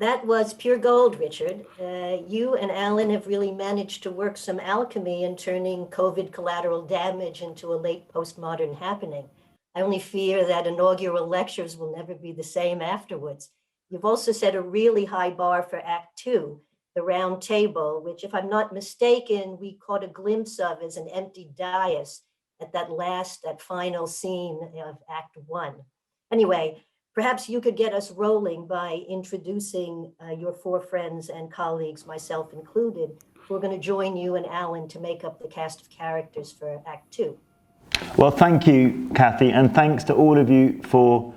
That was pure gold, Richard. You and Alan have really managed to work some alchemy in turning COVID collateral damage into a late postmodern happening. I only fear that inaugural lectures will never be the same afterwards. You've also set a really high bar for Act Two, the round table, which, if I'm not mistaken, we caught a glimpse of as an empty dais at that final scene of Act One. Anyway, perhaps you could get us rolling by introducing your four friends and colleagues, myself included, who are going to join you and Alan to make up the cast of characters for Act Two. Well, thank you, Kathy, and thanks to all of you for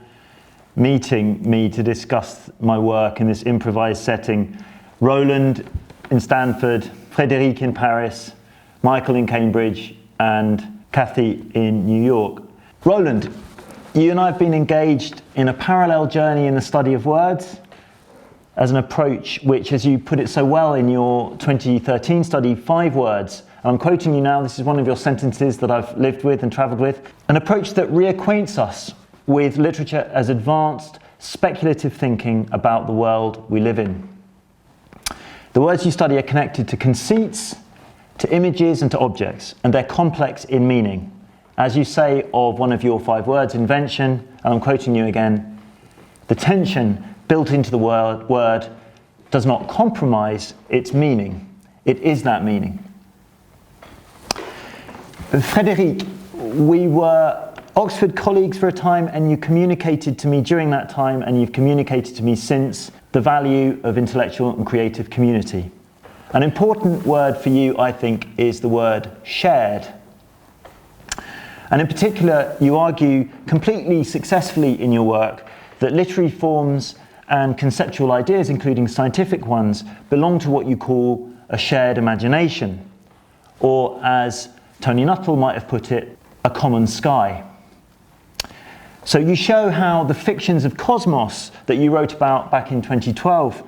meeting me to discuss my work in this improvised setting. Roland in Stanford, Frédérique in Paris, Michael in Cambridge, and Kathy in New York. Roland, you and I have been engaged in a parallel journey in the study of words as an approach which, as you put it so well in your 2013 study, 5 words, and I'm quoting you now, this is one of your sentences that I've lived with and travelled with, an approach that reacquaints us with literature as advanced, speculative thinking about the world we live in. The words you study are connected to conceits, to images and to objects, and they're complex in meaning. As you say of one of your 5 words, invention, and I'm quoting you again, the tension built into the word does not compromise its meaning. It is that meaning. Frédérique, we were Oxford colleagues for a time, and you communicated to me during that time, and you've communicated to me since, the value of intellectual and creative community. An important word for you, I think, is the word shared. And in particular, you argue completely successfully in your work that literary forms and conceptual ideas, including scientific ones, belong to what you call a shared imagination, or as Tony Nuttall might have put it, a common sky. So you show how the fictions of cosmos that you wrote about back in 2012,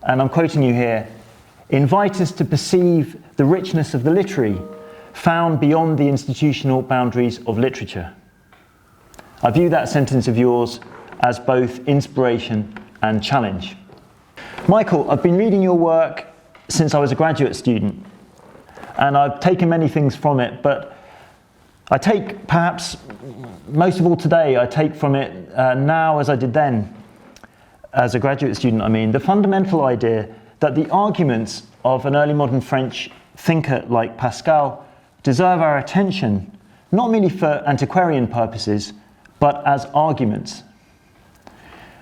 and I'm quoting you here, invite us to perceive the richness of the literary found beyond the institutional boundaries of literature. I view that sentence of yours as both inspiration and challenge. Michael, I've been reading your work since I was a graduate student, and I've taken many things from it, but I take perhaps most of all today, I take from it now as I did then, as a graduate student, I mean, the fundamental idea that the arguments of an early modern French thinker like Pascal deserve our attention, not merely for antiquarian purposes, but as arguments.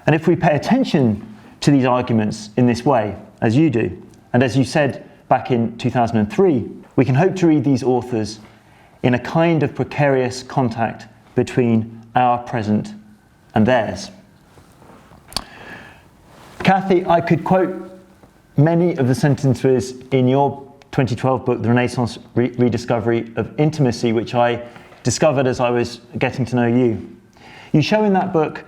And if we pay attention to these arguments in this way, as you do, and as you said back in 2003, we can hope to read these authors in a kind of precarious contact between our present and theirs. Kathy, I could quote many of the sentences in your 2012 book, The Renaissance Rediscovery of Intimacy, which I discovered as I was getting to know you. You show in that book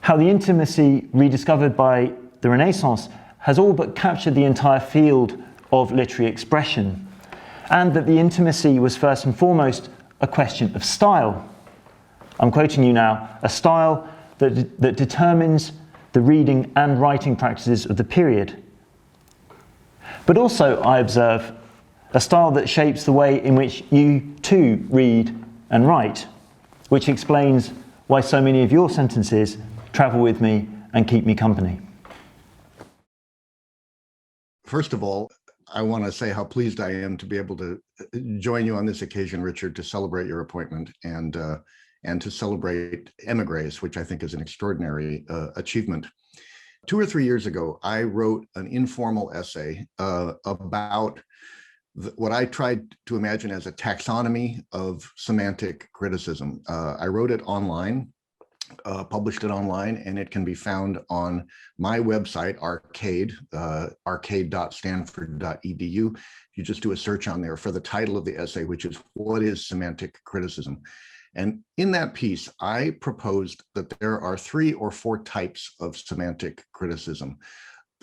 how the intimacy rediscovered by the Renaissance has all but captured the entire field of literary expression, and that the intimacy was first and foremost a question of style. I'm quoting you now, a style that determines the reading and writing practices of the period. But also, I observe, a style that shapes the way in which you too read and write, which explains why so many of your sentences travel with me and keep me company. First of all, I want to say how pleased I am to be able to join you on this occasion, Richard, to celebrate your appointment and to celebrate Émigrés, which I think is an extraordinary achievement. 2 or 3 years ago, I wrote an informal essay about what I tried to imagine as a taxonomy of semantic criticism. I wrote it online, published it online, and it can be found on my website, Arcade, arcade.stanford.edu. You just do a search on there for the title of the essay, which is What is Semantic Criticism? And in that piece, I proposed that there are 3 or 4 types of semantic criticism.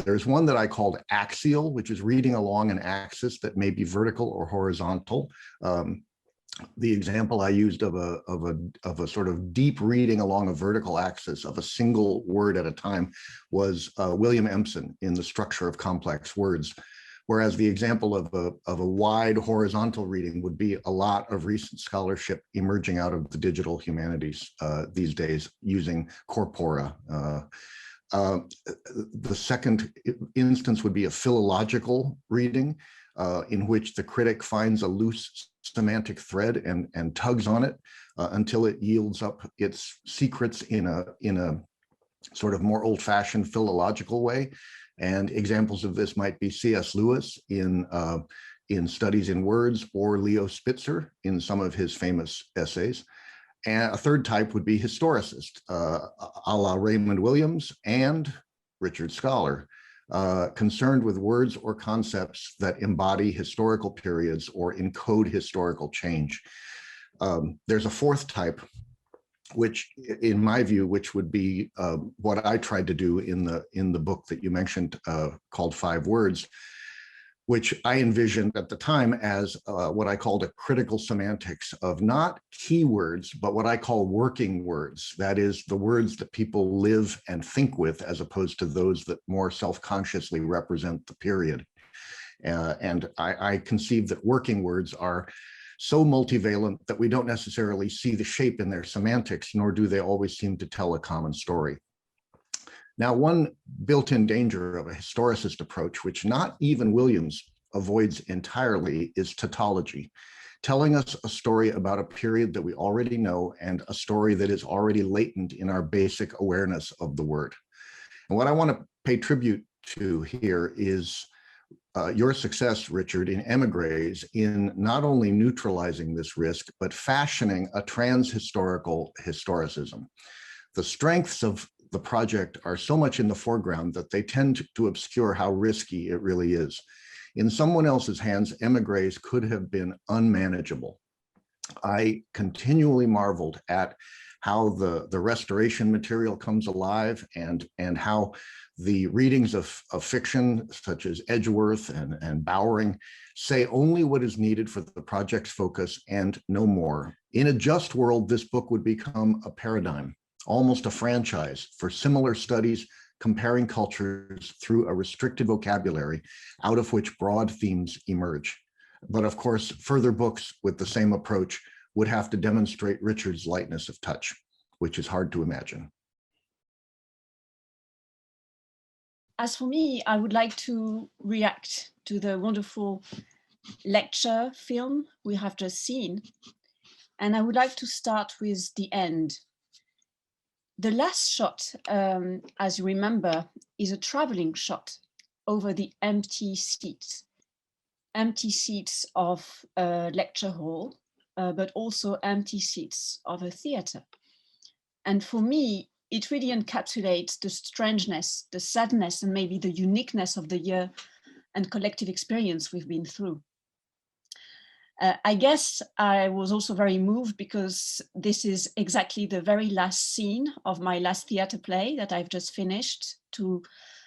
There's one that I called axial, which is reading along an axis that may be vertical or horizontal. The example I used of a sort of deep reading along a vertical axis of a single word at a time was William Empson in The Structure of Complex Words. Whereas the example of a wide horizontal reading would be a lot of recent scholarship emerging out of the digital humanities these days using corpora. The second instance would be a philological reading in which the critic finds a loose semantic thread and tugs on it until it yields up its secrets in a sort of more old-fashioned philological way. And examples of this might be C.S. Lewis in Studies in Words, or Leo Spitzer in some of his famous essays. And a third type would be historicist, a la Raymond Williams and Richard Scholar, concerned with words or concepts that embody historical periods or encode historical change. There's a fourth type, which, in my view, which would be what I tried to do in the book that you mentioned, called 5 Words, which I envisioned at the time as what I called a critical semantics of not keywords, but what I call working words. That is, the words that people live and think with, as opposed to those that more self-consciously represent the period. And I conceive that working words are so multivalent that we don't necessarily see the shape in their semantics, nor do they always seem to tell a common story. Now, one built-in danger of a historicist approach, which not even Williams avoids entirely, is tautology, telling us a story about a period that we already know and a story that is already latent in our basic awareness of the word. And what I want to pay tribute to here is your success, Richard, in Émigrés, in not only neutralizing this risk, but fashioning a trans-historical historicism. The strengths of the project are so much in the foreground that they tend to obscure how risky it really is. In someone else's hands, Émigrés could have been unmanageable. I continually marveled at how the restoration material comes alive and how the readings of fiction, such as Edgeworth and Bowering, say only what is needed for the project's focus and no more. In a just world, this book would become a paradigm, almost a franchise, for similar studies comparing cultures through a restricted vocabulary out of which broad themes emerge. But of course, further books with the same approach would have to demonstrate Richard's lightness of touch, which is hard to imagine. As for me, I would like to react to the wonderful lecture film we have just seen. And I would like to start with the end. The last shot, as you remember, is a traveling shot over the empty seats of a lecture hall, but also empty seats of a theater. And for me, it really encapsulates the strangeness, the sadness, and maybe the uniqueness of the year and collective experience we've been through. I guess I was also very moved because this is exactly the very last scene of my last theater play that I've just finished 2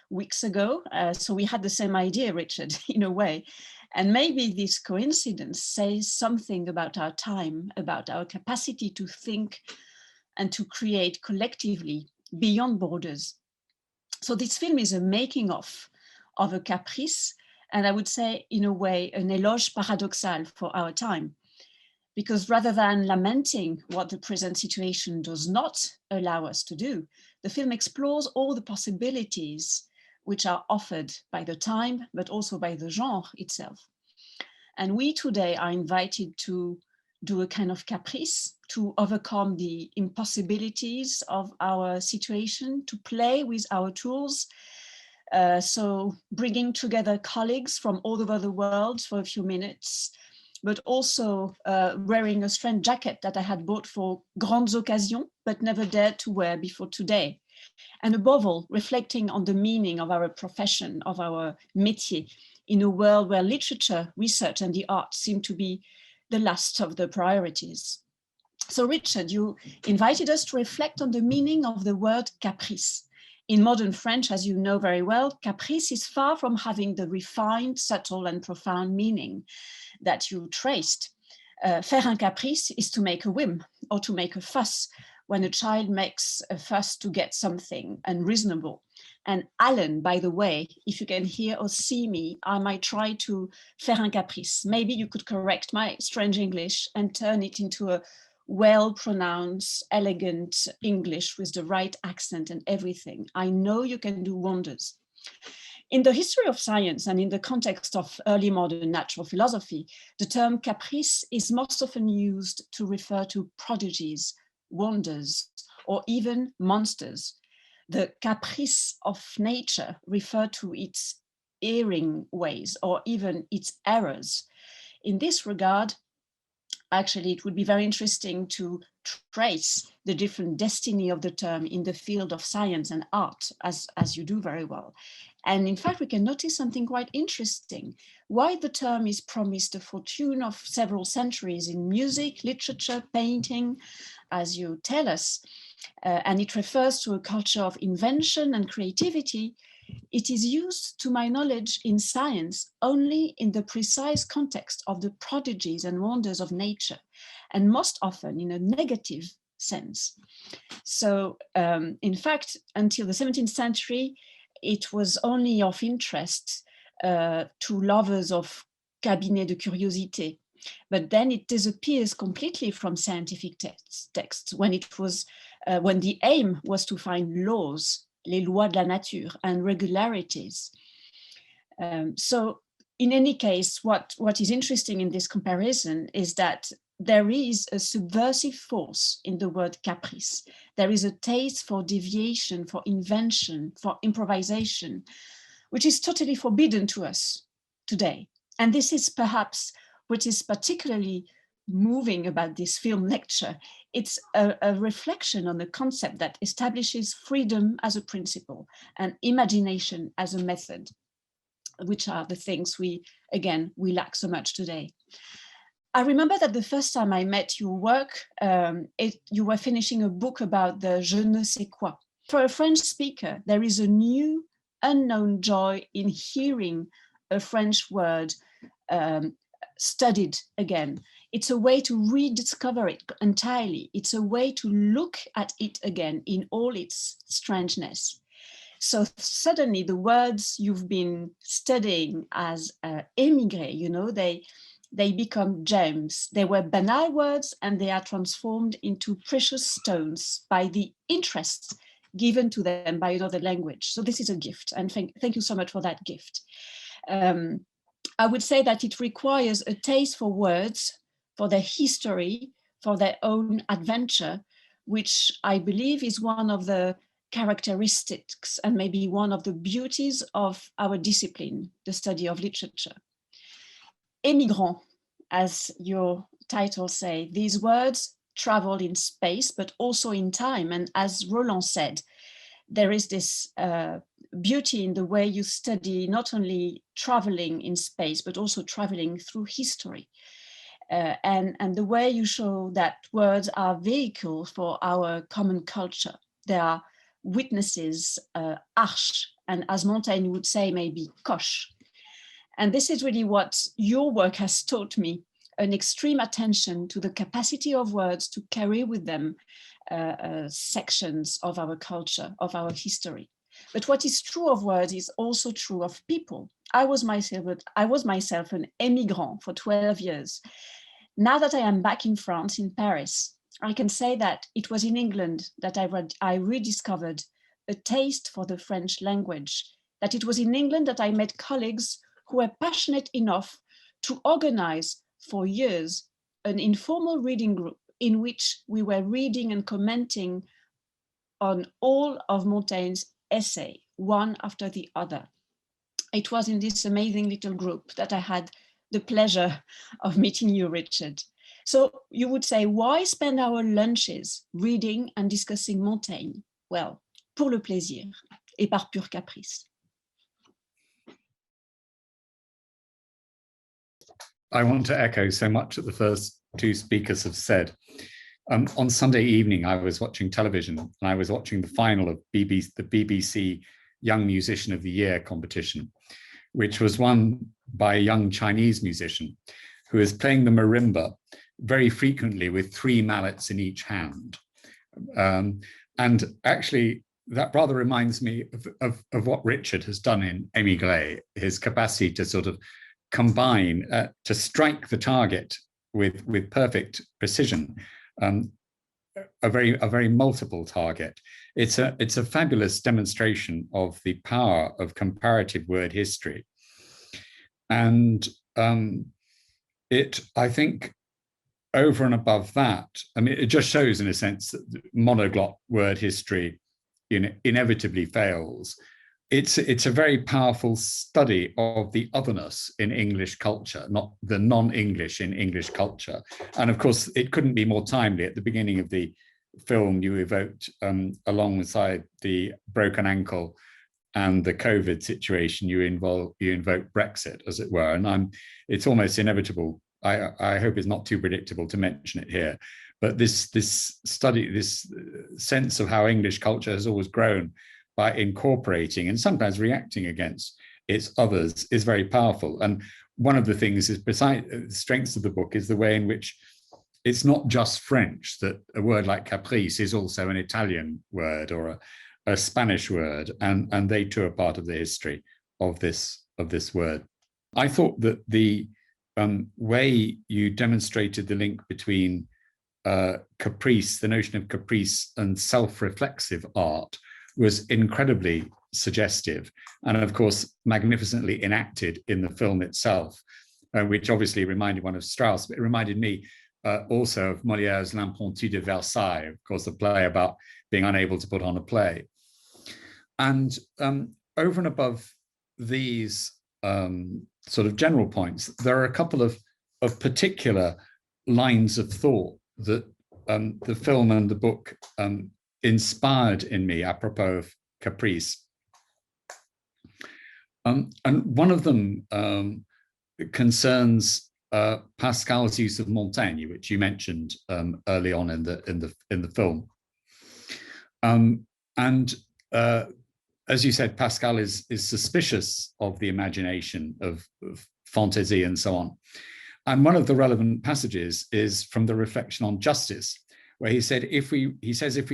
weeks ago. So we had the same idea, Richard, in a way. And maybe this coincidence says something about our time, about our capacity to think and to create collectively beyond borders. So this film is a making of a Caprice, and I would say, in a way, an éloge paradoxal for our time. Because rather than lamenting what the present situation does not allow us to do, the film explores all the possibilities which are offered by the time, but also by the genre itself. And we today are invited to do a kind of caprice, to overcome the impossibilities of our situation, to play with our tools. So bringing together colleagues from all over the world for a few minutes, but also wearing a strange jacket that I had bought for grandes occasions, but never dared to wear before today. And above all, reflecting on the meaning of our profession, of our métier, in a world where literature, research, and the arts seem to be the last of the priorities. So Richard, you invited us to reflect on the meaning of the word caprice. In modern French, as you know very well, caprice is far from having the refined, subtle, and profound meaning that you traced. Faire un caprice is to make a whim or to make a fuss when a child makes a fuss to get something unreasonable. And Alan, by the way, if you can hear or see me, I might try to faire un caprice. Maybe you could correct my strange English and turn it into a well-pronounced, elegant English with the right accent and everything. I know you can do wonders. In the history of science and in the context of early modern natural philosophy, the term caprice is most often used to refer to prodigies, wonders, or even monsters. The caprice of nature refer to its erring ways or even its errors. In this regard, actually, it would be very interesting to trace the different destiny of the term in the field of science and art, as you do very well. And in fact, we can notice something quite interesting. Why the term is promised a fortune of several centuries in music, literature, painting, as you tell us, and it refers to a culture of invention and creativity, it is used, to my knowledge, in science only in the precise context of the prodigies and wonders of nature, and most often in a negative sense. So, in fact, until the 17th century, it was only of interest to lovers of cabinet de curiosité, but then it disappears completely from scientific texts when it was when the aim was to find laws, les lois de la nature, and regularities. So in any case, what is interesting in this comparison is that there is a subversive force in the word caprice. There is a taste for deviation, for invention, for improvisation, which is totally forbidden to us today. And this is perhaps what is particularly moving about this film lecture. It's a reflection on the concept that establishes freedom as a principle and imagination as a method, which are the things we lack so much today. I remember that the first time I met your work, you were finishing a book about the je ne sais quoi. For a French speaker, there is a new, unknown joy in hearing a French word studied again. It's a way to rediscover it entirely. It's a way to look at it again in all its strangeness. So suddenly the words you've been studying as émigrés, you know, they become gems. They were banal words and they are transformed into precious stones by the interest given to them by another language. So this is a gift, and thank you so much for that gift. I would say that it requires a taste for words, for their history, for their own adventure, which I believe is one of the characteristics and maybe one of the beauties of our discipline, the study of literature. Émigrants, as your title say, these words travel in space, but also in time. And as Roland said, there is this beauty in the way you study not only traveling in space, but also traveling through history. And the way you show that words are vehicles for our common culture. They are witnesses, arches, and as Montaigne would say, maybe coches. And this is really what your work has taught me, an extreme attention to the capacity of words to carry with them sections of our culture, of our history. But what is true of words is also true of people. I was myself an émigrant for 12 years. Now that I am back in France, in Paris, I can say that it was in England that I rediscovered a taste for the French language, that it was in England that I met colleagues who were passionate enough to organize for years an informal reading group in which we were reading and commenting on all of Montaigne's essay, one after the other. It was in this amazing little group that I had the pleasure of meeting you, Richard. So you would say, why spend our lunches reading and discussing Montaigne? Well, pour le plaisir et par pur caprice. I want to echo so much that the first two speakers have said. On Sunday evening, I was watching television and I was watching the final of the BBC Young Musician of the Year competition, which was won by a young Chinese musician who is playing the marimba very frequently with 3 mallets in each hand. And actually, that rather reminds me of what Richard has done in Émigrés, his capacity to sort of combine, to strike the target with perfect precision, a very multiple target. It's a fabulous demonstration of the power of comparative word history. And I think, over and above that, I mean, it just shows, in a sense, that monoglot word history, inevitably fails. It's a very powerful study of the otherness in English culture, not the non-English in English culture. And of course, it couldn't be more timely. At the beginning of the film, you evoked, alongside the broken ankle and the COVID situation, you invoke Brexit, as it were. And it's almost inevitable. I hope it's not too predictable to mention it here, but this study, this sense of how English culture has always grown by incorporating and sometimes reacting against its others is very powerful. And one of the things is, besides the strengths of the book, is the way in which it's not just French, that a word like caprice is also an Italian word or a Spanish word, and they too are part of the history of this word. I thought that the way you demonstrated the link between caprice, the notion of caprice, and self-reflexive art was incredibly suggestive, and of course magnificently enacted in the film itself, which obviously reminded one of Strauss, but it reminded me also of Molière's L'Impromptu de Versailles, of course, the play about being unable to put on a play. And over and above these sort of general points, there are a couple of particular lines of thought that the film and the book inspired in me apropos of Caprice. And one of them concerns Pascal's use of Montaigne, which you mentioned early on in the film. As you said, Pascal is suspicious of the imagination, of fantasy and so on. And one of the relevant passages is from the reflection on justice, where he said, if we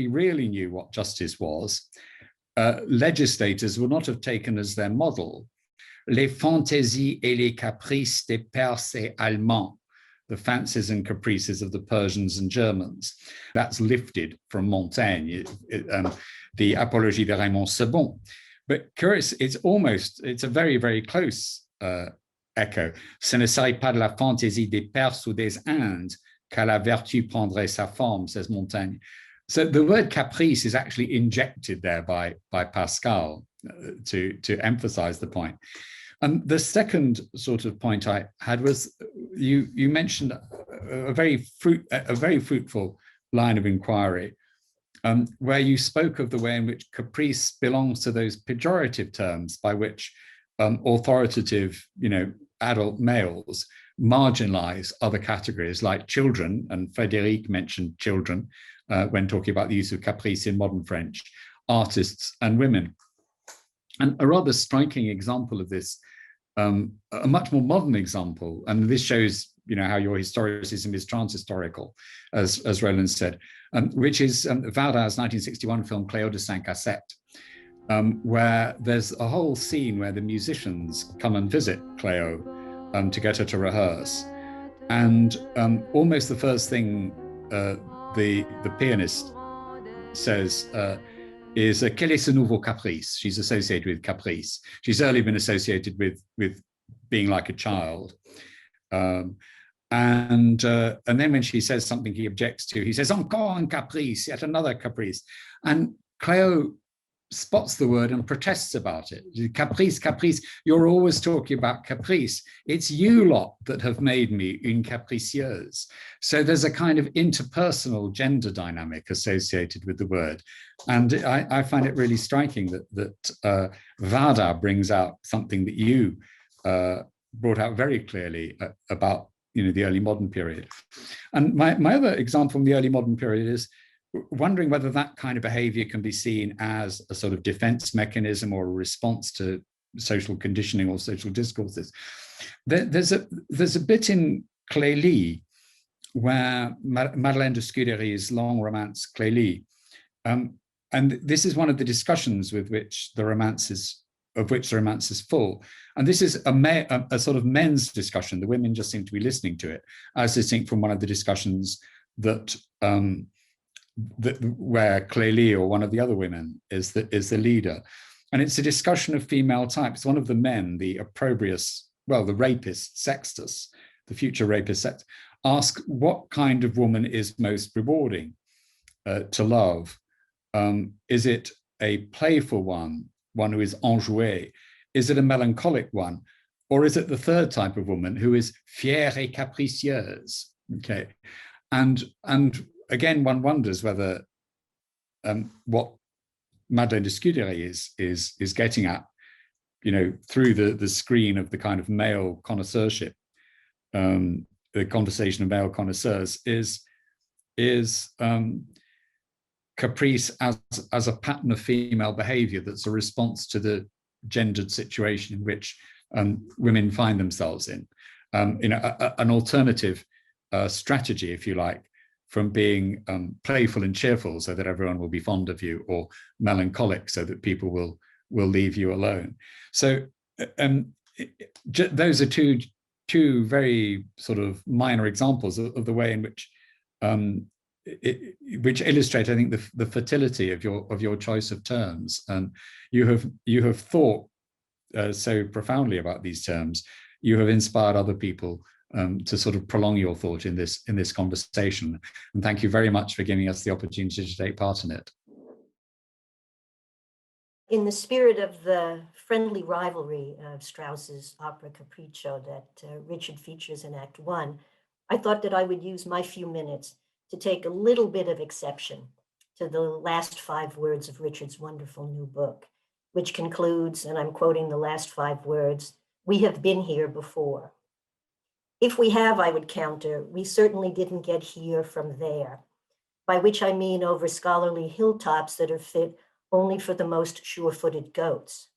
really knew what justice was, legislators would not have taken as their model les fantaisies et les caprices des Perses et Allemands, the fancies and caprices of the Persians and Germans. That's lifted from Montaigne, the Apologie de Raymond Sebon. But curious, it's a very, very close echo. Ce ne serait pas de la fantaisie des Perses ou des Indes qu'à la vertu prendrait sa forme, says Montaigne. So the word caprice is actually injected there by Pascal to emphasize the point. And the second sort of point I had was you mentioned a very fruitful line of inquiry, where you spoke of the way in which caprice belongs to those pejorative terms by which authoritative, adult males marginalize other categories like children, and Frédérique mentioned children when talking about the use of caprice in modern French, artists and women. And a rather striking example of this, a much more modern example, and this shows how your historicism is transhistorical, as Roland said, which is Vardin's 1961 film Cléo de Saint-Cassette, where there's a whole scene where the musicians come and visit Cléo to get her to rehearse. And almost the first thing the pianist says is, quel est ce nouveau caprice? She's associated with caprice. She's early been associated with being like a child. And then when she says something he objects to, he says, encore un caprice, yet another caprice. And Cléo spots the word and protests about it. Caprice, caprice, you're always talking about caprice. It's you lot that have made me une capricieuse. So there's a kind of interpersonal gender dynamic associated with the word. And I find it really striking that Vardin brings out something that you brought out very clearly about the early modern period. And my other example from the early modern period is wondering whether that kind of behavior can be seen as a sort of defense mechanism or a response to social conditioning or social discourses. There's a bit in Clélie where Madeleine de Scudéry's long romance Clélie, and this is one of the discussions with which the romance is full. And this is a sort of men's discussion. The women just seem to be listening to it, as distinct from one of the discussions that where Clélie or one of the other women is the leader. And it's a discussion of female types. One of the men, the opprobrious, well, the rapist Sextus, the future rapist Sextus, asks what kind of woman is most rewarding to love. Is it a playful one who is enjouée? Is it a melancholic one? Or is it the third type of woman who is fière et capricieuse? Okay. And again, one wonders whether what Madeleine de Scudéry is getting at, you know, through the screen of the kind of male connoisseurship, the conversation of male connoisseurs is Caprice as a pattern of female behavior that's a response to the gendered situation in which women find themselves in. You know, an alternative strategy, if you like, from being playful and cheerful so that everyone will be fond of you, or melancholic so that people will leave you alone. So those are two very sort of minor examples of the way in which which illustrate, I think, the fertility of your choice of terms. And you have thought so profoundly about these terms. You have inspired other people to sort of prolong your thought in this conversation. And thank you very much for giving us the opportunity to take part in it. In the spirit of the friendly rivalry of Strauss's opera Capriccio that Richard features in Act 1, I thought that I would use my few minutes to take a little bit of exception to the last 5 words of Richard's wonderful new book, which concludes, and I'm quoting the last 5 words, "We have been here before." If we have, I would counter, we certainly didn't get here from there, by which I mean over scholarly hilltops that are fit only for the most sure-footed goats.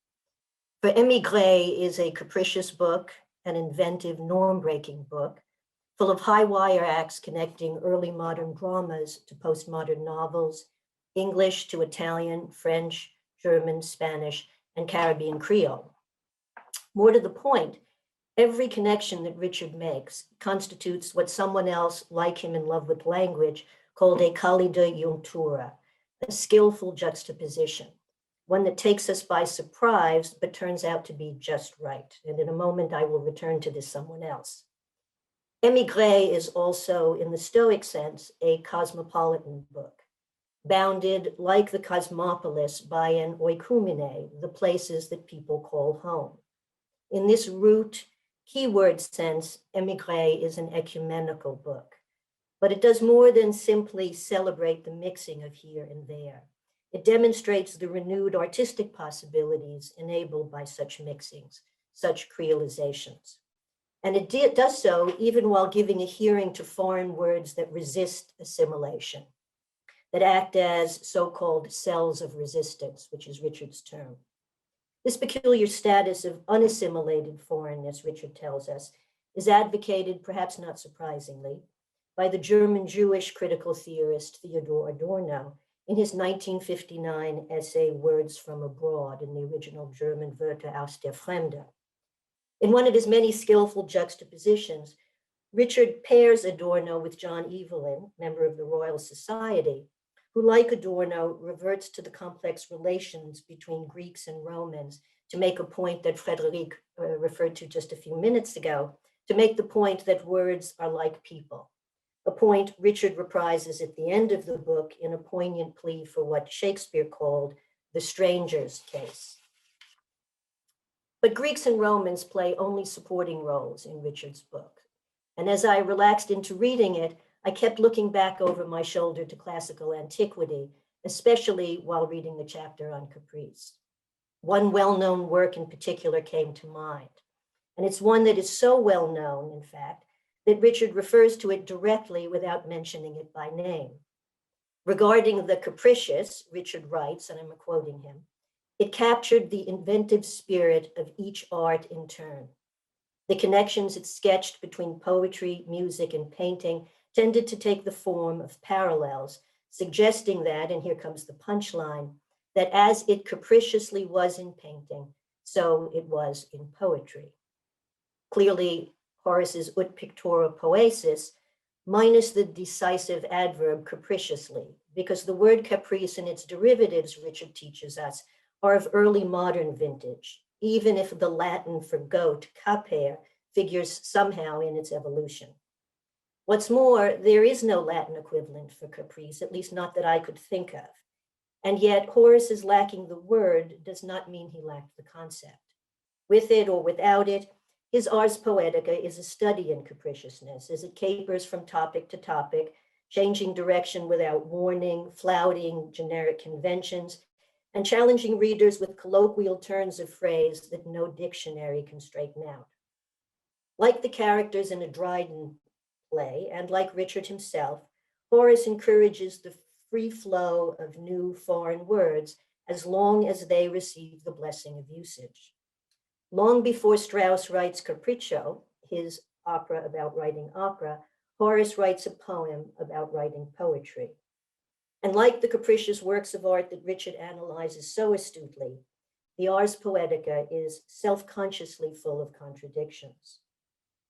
For Émigrés is a capricious book, an inventive, norm-breaking book, full of high-wire acts connecting early modern dramas to postmodern novels, English to Italian, French, German, Spanish, and Caribbean Creole. More to the point, every connection that Richard makes constitutes what someone else, like him in love with language, called a callida iuntura, a skillful juxtaposition, one that takes us by surprise, but turns out to be just right. And in a moment, I will return to this someone else. Émigrés is also, in the Stoic sense, a cosmopolitan book, bounded like the cosmopolis by an oikoumene, the places that people call home. In this root, keyword sense, Émigrés is an ecumenical book, but it does more than simply celebrate the mixing of here and there. It demonstrates the renewed artistic possibilities enabled by such mixings, such creolizations. And it does so even while giving a hearing to foreign words that resist assimilation, that act as so-called cells of resistance, which is Richard's term. This peculiar status of unassimilated foreignness, Richard tells us, is advocated, perhaps not surprisingly, by the German Jewish critical theorist Theodor Adorno in his 1959 essay, Words from Abroad, in the original German Wörter aus der Fremde. In one of his many skillful juxtapositions, Richard pairs Adorno with John Evelyn, member of the Royal Society, who, like Adorno, reverts to the complex relations between Greeks and Romans to make a point that Frédérique referred to just a few minutes ago, to make the point that words are like people, a point Richard reprises at the end of the book in a poignant plea for what Shakespeare called the stranger's case. But Greeks and Romans play only supporting roles in Richard's book. And as I relaxed into reading it, I kept looking back over my shoulder to classical antiquity, especially while reading the chapter on Caprice. One well-known work in particular came to mind, and it's one that is so well-known, in fact, that Richard refers to it directly without mentioning it by name. Regarding the capricious, Richard writes, and I'm quoting him, "It captured the inventive spirit of each art in turn. The connections it sketched between poetry, music, and painting tended to take the form of parallels, suggesting that, and here comes the punchline, that as it capriciously was in painting, so it was in poetry. Clearly, Horace's ut pictura poesis, minus the decisive adverb capriciously, because the word caprice and its derivatives, Richard teaches us, are of early modern vintage, even if the Latin for goat, caper, figures somehow in its evolution. What's more, there is no Latin equivalent for caprice, at least not that I could think of. And yet Horace's lacking the word does not mean he lacked the concept. With it or without it, his Ars Poetica is a study in capriciousness as it capers from topic to topic, changing direction without warning, flouting generic conventions, and challenging readers with colloquial turns of phrase that no dictionary can straighten out. Like the characters in a Dryden play, and like Richard himself, Horace encourages the free flow of new foreign words as long as they receive the blessing of usage. Long before Strauss writes Capriccio, his opera about writing opera, Horace writes a poem about writing poetry. And like the capricious works of art that Richard analyzes so astutely, the Ars Poetica is self-consciously full of contradictions.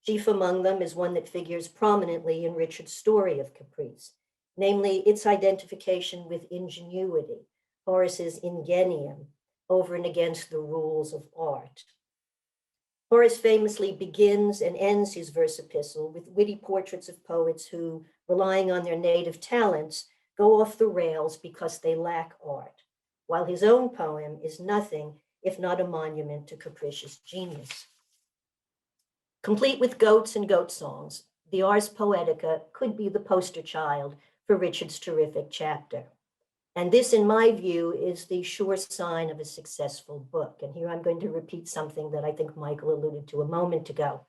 Chief among them is one that figures prominently in Richard's story of Caprice, namely its identification with ingenuity, Horace's ingenium, over and against the rules of art. Horace famously begins and ends his verse epistle with witty portraits of poets who, relying on their native talents, go off the rails because they lack art, while his own poem is nothing if not a monument to capricious genius. Complete with goats and goat songs, the Ars Poetica could be the poster child for Richard's terrific chapter. And this, in my view, is the sure sign of a successful book. And here I'm going to repeat something that I think Michael alluded to a moment ago.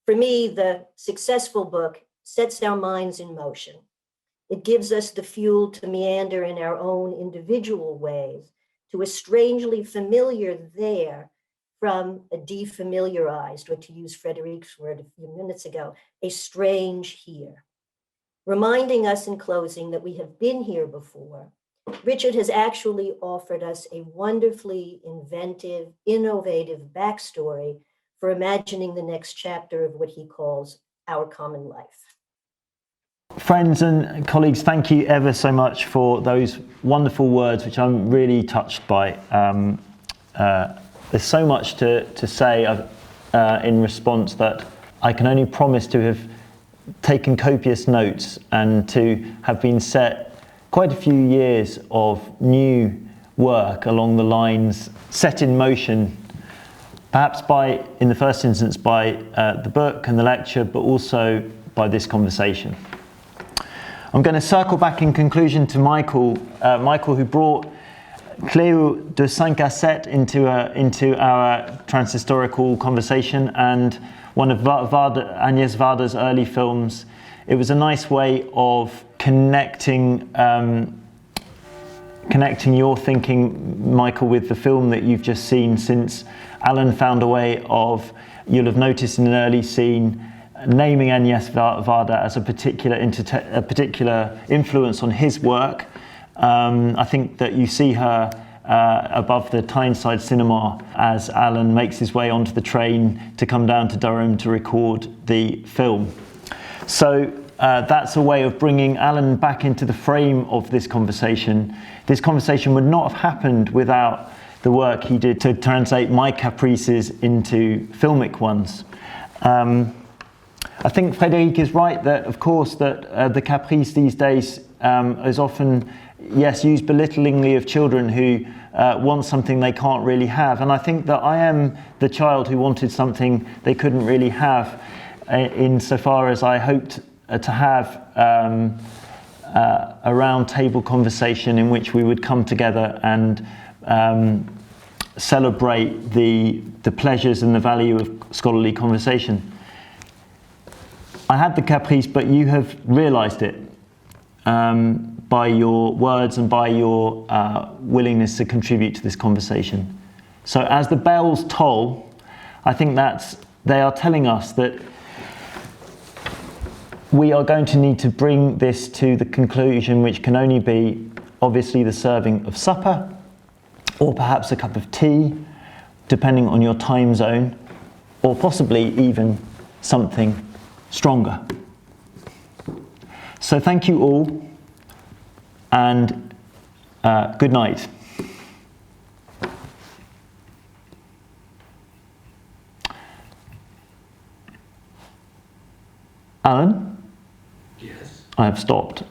For me, the successful book sets our minds in motion. It gives us the fuel to meander in our own individual ways to a strangely familiar there from a defamiliarized, or to use Frédérique's word a few minutes ago, a strange here. Reminding us in closing that we have been here before, Richard has actually offered us a wonderfully inventive, innovative backstory for imagining the next chapter of what he calls our common life. Friends and colleagues, thank you ever so much for those wonderful words, which I'm really touched by. There's so much to say in response that I can only promise to have taken copious notes and to have been set quite a few years of new work along the lines set in motion, perhaps in the first instance by the book and the lecture, but also by this conversation. I'm going to circle back in conclusion to Michael who brought Cléo de 5 à 7 into our transhistorical conversation, and one of Agnès Varda's early films. It was a nice way of connecting your thinking, Michael, with the film that you've just seen, since Alan found a way of, you'll have noticed in an early scene, naming Agnès Varda as a particular influence on his work. I think that you see her above the Tyneside cinema as Alan makes his way onto the train to come down to Durham to record the film. So that's a way of bringing Alan back into the frame of this conversation. This conversation would not have happened without the work he did to translate my caprices into filmic ones. I think Frédérique is right that, of course, that the caprice these days is often, yes, used belittlingly of children who want something they can't really have. And I think that I am the child who wanted something they couldn't really have, insofar as I hoped to have a round table conversation in which we would come together and celebrate the pleasures and the value of scholarly conversation. I had the caprice, but you have realised it by your words and by your willingness to contribute to this conversation. So as the bells toll, I think they are telling us that we are going to need to bring this to the conclusion, which can only be obviously the serving of supper, or perhaps a cup of tea, depending on your time zone, or possibly even something stronger. So thank you all, and good night. Alan? Yes. I have stopped.